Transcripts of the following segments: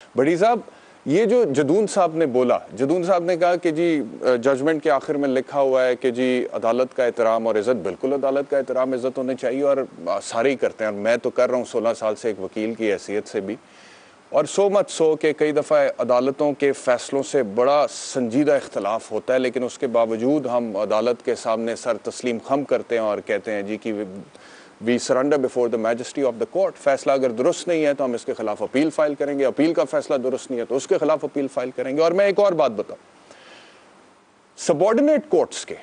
بڑی صاحب یہ جو جدون صاحب نے بولا، جدون صاحب نے کہا کہ جی ججمنٹ کے آخر میں لکھا ہوا ہے کہ جی عدالت کا احترام اور عزت، بالکل عدالت کا احترام عزت ہونے چاہیے اور سارے ہی کرتے ہیں، اور میں تو کر رہا ہوں 16 سال سے ایک وکیل کی حیثیت سے بھی، اور سو مت سو کہ کئی دفعہ عدالتوں کے فیصلوں سے بڑا سنجیدہ اختلاف ہوتا ہے، لیکن اس کے باوجود ہم عدالت کے سامنے سر تسلیم خم کرتے ہیں اور کہتے ہیں جی کہ we surrender before the majesty of the court. فیصلہ اگر درست نہیں ہے تو ہم اس کے خلاف اپیل فائل کریں گے، اپیل کا فیصلہ درست نہیں ہے تو اس کے خلاف اپیل فائل کریں گے. اور میں ایک اور بات بتاؤں، سبارڈینیٹ کورٹس کے،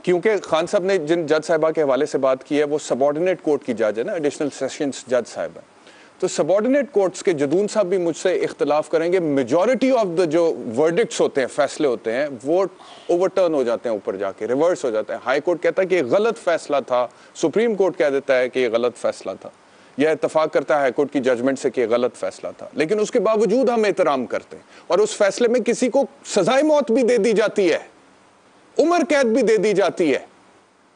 کیونکہ خان صاحب نے جن جج صاحبہ کے حوالے سے بات کی ہے وہ سبارڈینیٹ کورٹ کی جج ہے نا، ایڈیشنل سیشنز جج صاحب ہے، تو سبارڈینیٹ کورٹس کے جدون صاحب بھی مجھ سے اختلاف کریں گے، میجورٹی آف دا جو ورڈکٹس ہوتے ہیں، فیصلے ہوتے ہیں، وہ اوور ٹرن ہو جاتے ہیں، اوپر جا کے ریورس ہو جاتے ہیں. ہائی کورٹ کہتا ہے کہ یہ غلط فیصلہ تھا، سپریم کورٹ کہہ دیتا ہے کہ یہ غلط فیصلہ تھا، یا اتفاق کرتا ہے ہائی کورٹ کی ججمنٹ سے کہ یہ غلط فیصلہ تھا، لیکن اس کے باوجود ہم احترام کرتے ہیں اور اس فیصلے میں کسی کو سزائے موت بھی دے دی جاتی ہے، عمر قید بھی دے دی جاتی ہے،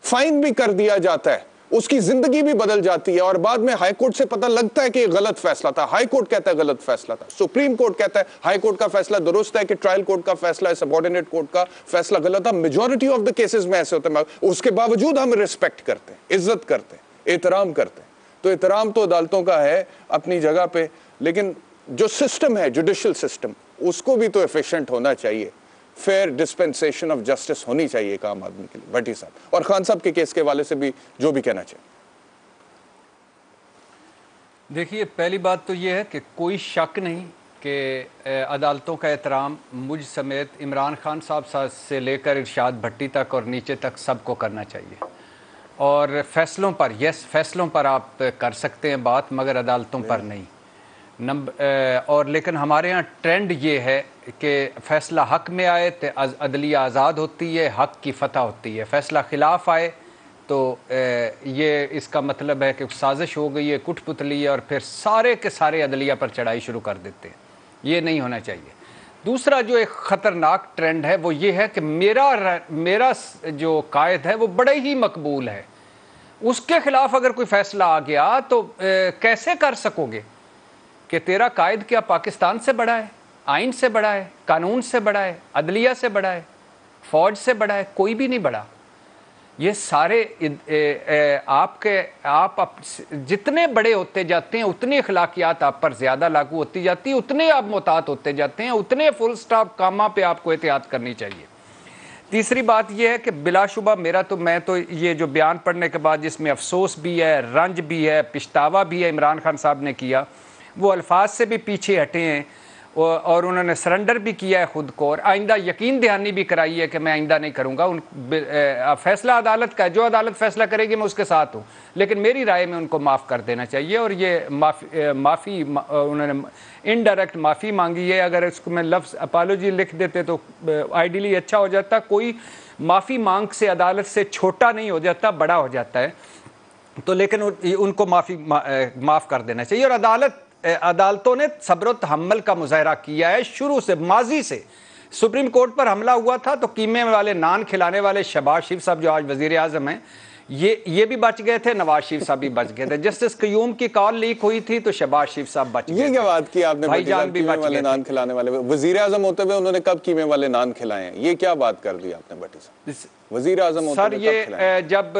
فائن بھی کر دیا جاتا ہے، اس کی زندگی بھی بدل جاتی ہے، اور بعد میں ہائی کورٹ سے پتہ لگتا ہے کہ یہ غلط فیصلہ تھا، ہائی کورٹ کہتا ہے غلط فیصلہ تھا، سپریم کورٹ کہتا ہے ہائی کورٹ کا فیصلہ درست ہے کہ ٹرائل کورٹ کا فیصلہ ہے، سبارڈینیٹ کورٹ کا فیصلہ غلط تھا. میجورٹی آف دا کیسز میں ایسے ہوتے ہیں، اس کے باوجود ہم ریسپیکٹ کرتے ہیں، عزت کرتے ہیں، احترام کرتے ہیں. تو احترام تو عدالتوں کا ہے اپنی جگہ پہ، لیکن جو سسٹم ہے جوڈیشل سسٹم، اس کو بھی تو ایفیشینٹ ہونا چاہیے، فیئر ڈسپینسیشن آف جسٹس ہونی چاہیے ایک عام آدمی کے لیے. بھٹی صاحب اور خان صاحب کے کیس کے حوالے سے بھی جو بھی کہنا چاہیے. دیکھیے، پہلی بات تو یہ ہے کہ کوئی شک نہیں کہ عدالتوں کا احترام مجھ سمیت عمران خان صاحب سے لے کر ارشاد بھٹی تک اور نیچے تک سب کو کرنا چاہیے. اور فیصلوں پر فیصلوں پر آپ کر سکتے ہیں بات، مگر عدالتوں پر نہیں. اور لیکن ہمارے ہاں ٹرینڈ یہ ہے کہ فیصلہ حق میں آئے تو عدلیہ آزاد ہوتی ہے، حق کی فتح ہوتی ہے. فیصلہ خلاف آئے تو یہ اس کا مطلب ہے کہ سازش ہو گئی ہے، کٹ پتلی ہے، اور پھر سارے کے سارے عدلیہ پر چڑھائی شروع کر دیتے ہیں. یہ نہیں ہونا چاہیے. دوسرا جو ایک خطرناک ٹرینڈ ہے وہ یہ ہے کہ میرا جو قائد ہے وہ بڑا ہی مقبول ہے، اس کے خلاف اگر کوئی فیصلہ آ گیا تو کیسے کر سکو گے کہ تیرا قائد کیا پاکستان سے بڑا ہے، آئین سے بڑا ہے، قانون سے بڑا ہے، عدلیہ سے بڑا ہے، فوج سے بڑا ہے؟ کوئی بھی نہیں بڑا. یہ سارے آپ جتنے بڑے ہوتے جاتے ہیں اتنے اخلاقیات آپ پر زیادہ لاگو ہوتی جاتی ہیں، اتنے آپ محتاط ہوتے جاتے ہیں، اتنے فل سٹاپ کامہ پہ آپ کو احتیاط کرنی چاہیے. تیسری بات یہ ہے کہ بلا شبہ میں تو یہ جو بیان پڑھنے کے بعد جس میں افسوس بھی ہے، رنج بھی ہے، پچھتاوا بھی ہے عمران خان صاحب نے کیا، وہ الفاظ سے بھی پیچھے ہٹے ہیں اور انہوں نے سرنڈر بھی کیا ہے خود کو، اور آئندہ یقین دہانی بھی کرائی ہے کہ میں آئندہ نہیں کروں گا. فیصلہ عدالت کا ہے، جو عدالت فیصلہ کرے گی میں اس کے ساتھ ہوں، لیکن میری رائے میں ان کو معاف کر دینا چاہیے. اور یہ معافی انہوں نے انڈائریکٹ معافی مانگی ہے، اگر اس کو میں لفظ اپالوجی لکھ دیتے تو آئیڈیلی اچھا ہو جاتا. کوئی معافی مانگ سے عدالت سے چھوٹا نہیں ہو جاتا، بڑا ہو جاتا ہے. تو لیکن ان کو معاف کر دینا چاہیے. اور عدالتوں نے صبر و تحمل کا مظاہرہ کیا ہے شروع سے، ماضی سے. سپریم کورٹ پر حملہ ہوا تھا تو قیمے والے نان کھلانے والے شہباز شریف صاحب جو آج وزیر اعظم ہیں، یہ بھی بچ گئے تھے، نواز شریف صاحب بھی بچ گئے تھے. جسٹس قیوم کی کال لیک ہوئی تھی تو شہباز شریف صاحب بچ گئے. یہ کیا بات کی آپ نے، بھائی جان بھی بچ گئے، نان کھلانے والے وزیر اعظم ہوتے ہوئے انہوں نے کب قیمے والے نان کھلائے ہیں؟ یہ کیا بات کر دی آپ نے بھٹی صاحب؟ وزیر اعظم ہوتے ہوئے کب کھلائے؟ سر یہ جب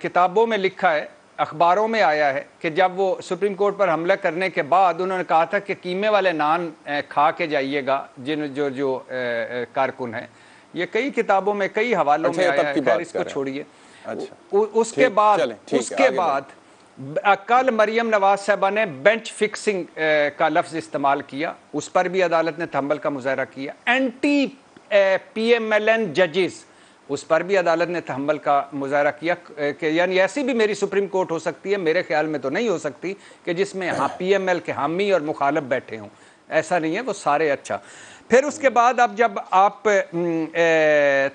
کتابوں میں لکھا ہے، اخباروں میں آیا ہے کہ جب وہ سپریم کورٹ پر حملہ کرنے کے بعد انہوں نے کہا تھا کہ قیمے والے نان کھا کے جائیے گا جو کارکن ہیں. یہ کئی کتابوں میں کئی حوالوں میں آیا ہے، خیر اس کو چھوڑیے. اس کے بعد کل مریم نواز صاحبہ نے بینچ فکسنگ کا لفظ استعمال کیا، اس پر بھی عدالت نے تحمل کا مظاہرہ کیا. Anti P M L N ججز، اس پر بھی عدالت نے تحمل کا مظاہرہ کیا کہ یعنی ایسی بھی میری سپریم کورٹ ہو سکتی ہے، میرے خیال میں تو نہیں ہو سکتی کہ جس میں پی ایم ایل کے حامی اور مخالف بیٹھے ہوں. ایسا نہیں ہے، وہ سارے اچھا. پھر اس کے بعد اب جب آپ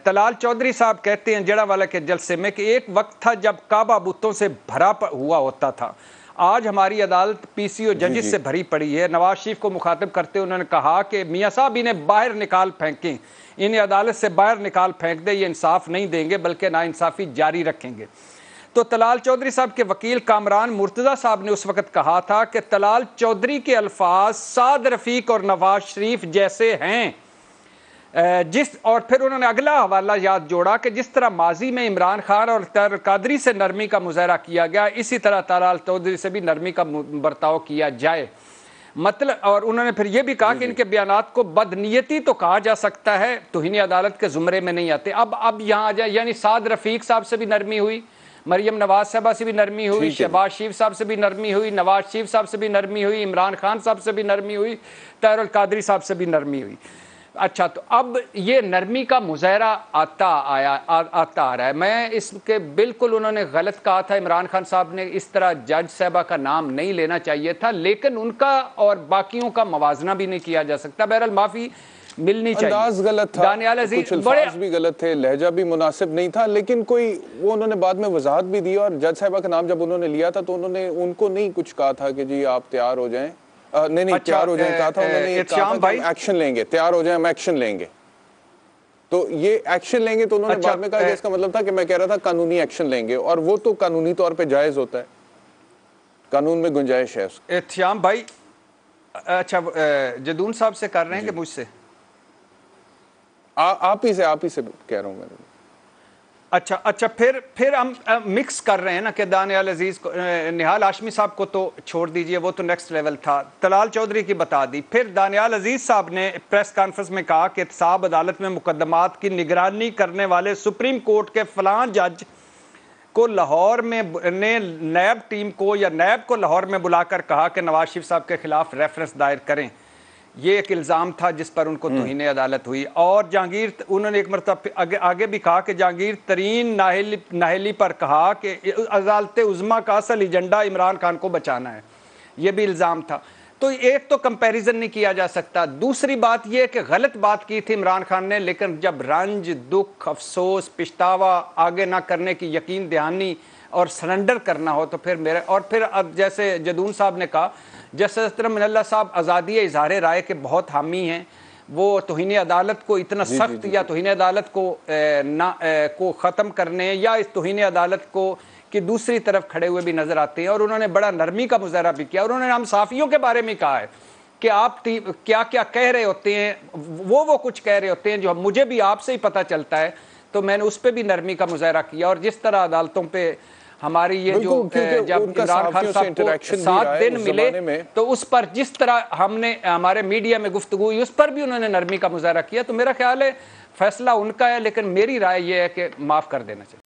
طلال چودھری صاحب کہتے ہیں جڑا والا کے جلسے میں کہ ایک وقت تھا جب کعبہ بتوں سے بھرا ہوا ہوتا تھا، آج ہماری عدالت پی سی او ججز سے بھری پڑی ہے. نواز شریف کو مخاطب کرتے انہوں نے کہا کہ میاں صاحب انہیں باہر نکال پھینکیں، انہیں عدالت سے باہر نکال پھینک دیں، یہ انصاف نہیں دیں گے بلکہ ناانصافی جاری رکھیں گے. تو طلال چودھری صاحب کے وکیل کامران مرتضی صاحب نے اس وقت کہا تھا کہ طلال چودھری کے الفاظ سعد رفیق اور نواز شریف جیسے ہیں، اور پھر انہوں نے اگلا حوالہ یاد جوڑا کہ جس طرح ماضی میں عمران خان اور طاہر القادری سے نرمی کا مظاہرہ کیا گیا، اسی طرح طلال چودھری سے بھی نرمی کا برتاؤ کیا جائے۔ مطلب، اور انہوں نے پھر یہ بھی کہا کہ ان کے بیانات کو بدنیتی تو کہا جا سکتا ہے، توہین عدالت کے زمرے میں نہیں آتے۔ اب یہاں آ جائے، یعنی سعد رفیق صاحب سے بھی نرمی ہوئی، مریم نواز صاحبہ سے بھی نرمی ہوئی، شہباز شریف صاحب سے بھی نرمی ہوئی، نواز شریف صاحب سے بھی نرمی ہوئی، عمران خان صاحب سے بھی نرمی ہوئی، طاہر القادری صاحب سے بھی نرمی ہوئی۔ اچھا، تو اب یہ نرمی کا مظاہرہ آتا آ رہا ہے۔ میں اس کے بالکل، انہوں نے غلط کہا تھا، عمران خان صاحب نے اس طرح جج صاحبہ کا نام نہیں لینا چاہیے تھا، لیکن ان کا اور باقیوں کا موازنہ بھی نہیں کیا جا سکتا۔ بہرحال معافی ملنی چاہیے۔ انداز غلط تھا، دانیال عزیز کچھ الفاظ بھی غلط تھے، لہجہ بھی مناسب نہیں تھا، لیکن کوئی وہ انہوں نے بعد میں وضاحت بھی دی، اور جج صاحبہ کا نام جب انہوں نے لیا تھا تو انہوں نے ان کو نہیں کچھ کہا تھا کہ جی آپ تیار ہو جائیں، نہیں تیار ہو جائیں کہا تھا، انہوں نے کہا تھا کہ ہم ایکشن لیں گے، تیار ہو جائیں ہم ایکشن لیں گے۔ تو یہ ایکشن لیں گے تو انہوں نے بعد میں کہا کہ اس کا مطلب تھا کہ میں کہہ رہا تھا قانونی ایکشن لیں گے، اور وہ تو قانونی طور پہ جائز ہوتا ہے، قانون میں گنجائش ہے اس کی۔ احتشام بھائی، اچھا جدون صاحب سے کر رہے ہیں کہ مجھ سے؟ آپ ہی سے کہہ رہا ہوں میں۔ اچھا پھر ہم مکس کر رہے ہیں نا کہ دانیال عزیز کو، نہال ہاشمی صاحب کو تو چھوڑ دیجئے، وہ تو نیکسٹ لیول تھا، طلال چودھری کی بتا دی۔ پھر دانیال عزیز صاحب نے پریس کانفرنس میں کہا کہ احتساب عدالت میں مقدمات کی نگرانی کرنے والے سپریم کورٹ کے فلاں جج کو لاہور میں نے نیب ٹیم کو یا نیب کو لاہور میں بلا کر کہا کہ نواز شریف صاحب کے خلاف ریفرنس دائر کریں۔ یہ ایک الزام تھا جس پر ان کو توہین عدالت ہوئی۔ اور جہانگیر، انہوں نے ایک مرتبہ آگے بھی کہا کہ جہانگیر ترین ناہلی پر کہا کہ عدالت عظمیٰ کا اصل ایجنڈا عمران خان کو بچانا ہے، یہ بھی الزام تھا۔ تو ایک تو کمپیریزن نہیں کیا جا سکتا۔ دوسری بات یہ کہ غلط بات کی تھی عمران خان نے، لیکن جب رنج، دکھ، افسوس، پچھتاوا آگے نہ کرنے کی یقین دہانی اور سرنڈر کرنا ہو تو پھر جیسے جدون صاحب نے کہا، جسٹس من اللہ صاحب آزادی اظہار رائے کے بہت حامی ہیں، وہ توہین عدالت کو اتنا سخت یا توہین عدالت کو ختم کرنے یا اس توہین عدالت کو کہ دوسری طرف کھڑے ہوئے بھی نظر آتے ہیں، اور انہوں نے بڑا نرمی کا مظاہرہ بھی کیا۔ اور انہوں نے ہم صحافیوں کے بارے میں کہا ہے کہ آپ کیا کیا کہہ رہے ہوتے ہیں، وہ کچھ کہہ رہے ہوتے ہیں جو مجھے بھی آپ سے ہی پتہ چلتا ہے، تو میں نے اس پہ بھی نرمی کا مظاہرہ کیا۔ اور جس طرح عدالتوں پہ ہماری یہ جو جب عمران خان صاحب کو 7 دن ملے تو اس پر جس طرح ہم نے ہمارے میڈیا میں گفتگو ہوئی اس پر بھی انہوں نے نرمی کا مظاہرہ کیا۔ تو میرا خیال ہے فیصلہ ان کا ہے، لیکن میری رائے یہ ہے کہ معاف کر دینا چاہیے۔